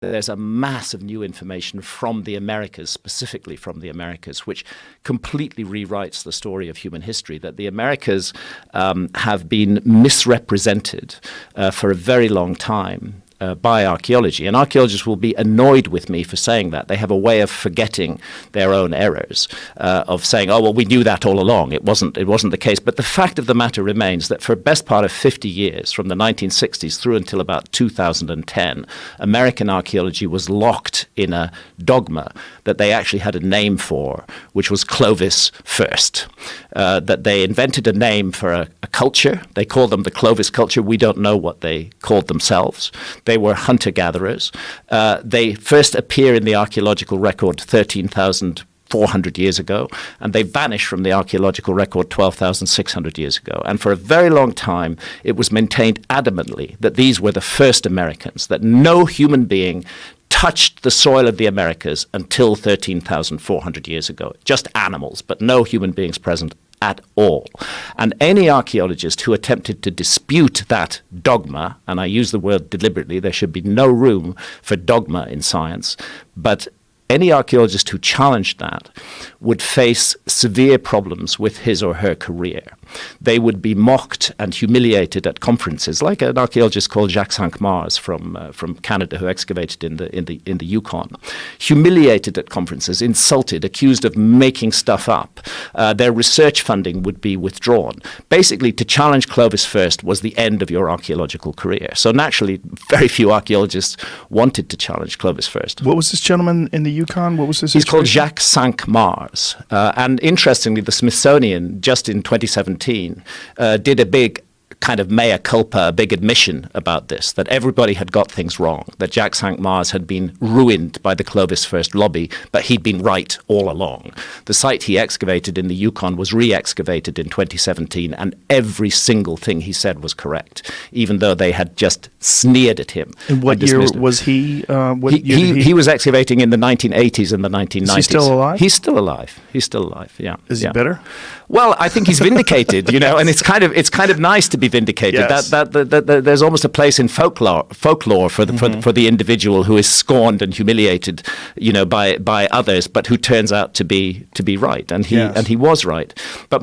there's a mass of new information from the Americas, specifically from the Americas, which completely rewrites the story of human history, that the Americas have been misrepresented for a very long time by archaeology. And archaeologists will be annoyed with me for saying that. They have a way of forgetting their own errors, of saying, oh, well, we knew that all along. It wasn't the case. But the fact of the matter remains that for the best part of 50 years, from the 1960s through until about 2010, American archaeology was locked in a dogma that they actually had a name for, which was Clovis first. That they invented a name for a culture. They called them the Clovis culture. We don't know what they called themselves. They were hunter-gatherers. They first appear in the archaeological record 13,400 years ago, and they vanish from the archaeological record 12,600 years ago. And for a very long time, it was maintained adamantly that these were the first Americans, that no human being touched the soil of the Americas until 13,400 years ago. Just animals, but no human beings present at all. And any archaeologist who attempted to dispute that dogma, and I use the word deliberately, there should be no room for dogma in science, but any archaeologist who challenged that would face severe problems with his or her career. They would be mocked and humiliated at conferences, like an archaeologist called Jacques Cinq-Mars from Canada, who excavated in the Yukon. Humiliated at conferences, insulted, accused of making stuff up. Their research funding would be withdrawn. Basically, to challenge Clovis first was the end of your archaeological career. So naturally, very few archaeologists wanted to challenge Clovis first. What was this gentleman in the Yukon? What was his He's called Jacques Cinq-Mars. And interestingly, the Smithsonian, just in 2017, did a big kind of mea culpa, a big admission about this, that everybody had got things wrong, that Jacques Cinq-Mars had been ruined by the Clovis first lobby, but he'd been right all along. The site he excavated in the Yukon was re-excavated in 2017, and every single thing he said was correct, even though they had just sneered at him. In what year was he? He was excavating in the 1980s and the 1990s. Is he still alive? He's still alive. He's still alive, yeah. Is he bitter? Well, I think he's vindicated, and it's kind of nice to be vindicated. Yes. That there's almost a place in folklore for the individual who is scorned and humiliated, by others, but who turns out to be right, and he was right. But